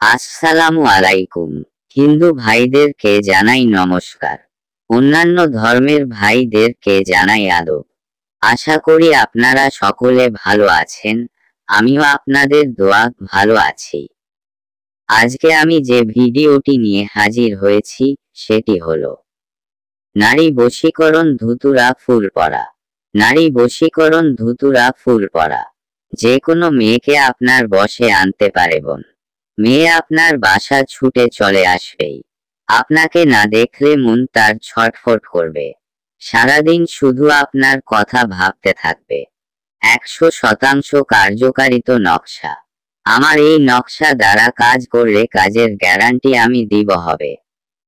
আসসালামু আলাইকুম। হিন্দু ভাইদেরকে জানাই নমস্কার। অন্যান্য ধর্মের ভাইদেরকে জানাই আদব। আশা করি আপনারা সকলে ভালো আছেন। আমিও আপনাদের দোয়া ভালো আছি। আজকে আমি যে ভিডিওটি নিয়ে হাজির হয়েছি সেটি হলো নারী বশীকরণ ধুতুরা ফুল পরা। নারী বশীকরণ ধুতুরা ফুল পরা যে কোনো মেয়েকে আপনার বশে আনতে পারে বোন। মেয়ে আপনার বাসা ছুটে চলে আসবেই। আপনাকে না দেখলে মন তার ছটফট করবে। সারাদিন শুধু আপনার কথা ভাবতে থাকবে। 100% কার্যকারিত নকশা। আমার এই নকশা দ্বারা কাজ করলে কাজের গ্যারান্টি আমি দিব হবে।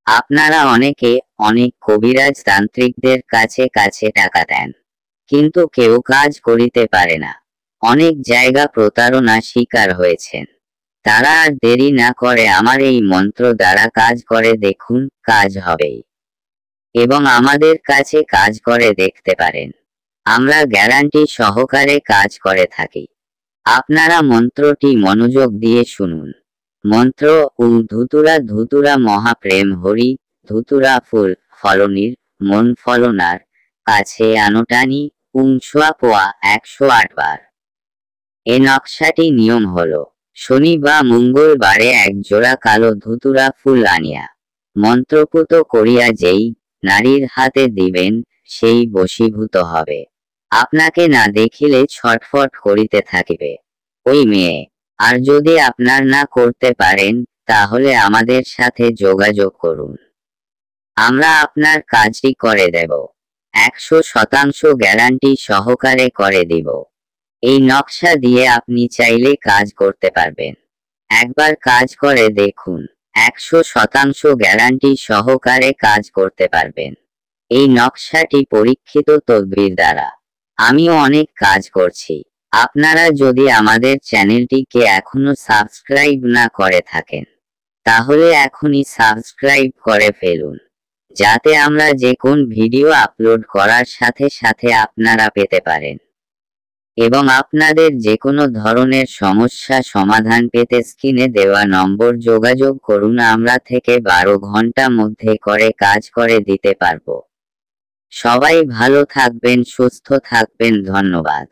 আপনারা অনেকে অনেক কবিরাজ তান্ত্রিকদের কাছে কাছে টাকা দেন, কিন্তু কেউ কাজ করিতে পারে না। অনেক জায়গা প্রতারণা শিকার হয়েছেন। তারা আর দেরি না করে আমার এই মন্ত্র দ্বারা কাজ করে দেখুন, কাজ হবেই। এবং আমাদের কাছে কাজ করে দেখতে পারেন। আমরা গ্যারান্টি সহকারে কাজ করে থাকি। আপনারা মন্ত্রটি মনোযোগ দিয়ে শুনুন। মন্ত্র ধুতুরা ধুতুরা মহাপ্রেম হরি, ধুতুরা ফুল ফলনির মন ফলনার কাছে আনোটানি ছোয়া পোয়া 108 বার। এ নকশাটি নিয়ম হলো, শনি বা মঙ্গলবারে এক জোড়া কালো ধুতুরা ফুল আনিয়া মন্ত্রপুত করিয়া যেই নারীর হাতে দিবেন সেই বশীভূত হবে। আপনাকে না দেখিলে ছটফট করিতে থাকিবে ওই মেয়ে। আর যদি আপনার না করতে পারেন তাহলে আমাদের সাথে যোগাযোগ করুন। আমরা আপনার কাজটি করে দেব। 100% গ্যারান্টি সহকারে করে দিব। এই নকশা দিয়ে আপনি চাইলে কাজ করতে পারবেন। একবার কাজ করে দেখুন। 100% গ্যারান্টি সহকারে কাজ করতে পারবেন। এই নকশাটি পরীক্ষিত তদবির দ্বারা। আমিও অনেক কাজ করছি। আপনারা যদি আমাদের চ্যানেলটিকে এখনো সাবস্ক্রাইব না করে থাকেন তাহলে এখনই সাবস্ক্রাইব করে ফেলুন, যাতে আমরা যে কোন ভিডিও আপলোড করার সাথে সাথে আপনারা পেতে পারেন। এবং আপনাদের যে কোনো ধরনের সমস্যা সমাধান পেতে স্ক্রিনে দেওয়া নম্বর যোগাযোগ করুন। আমরা থেকে 12 ঘন্টা মধ্যে করে কাজ করে দিতে পারবো। সবাই ভালো থাকবেন, সুস্থ থাকবেন। ধন্যবাদ।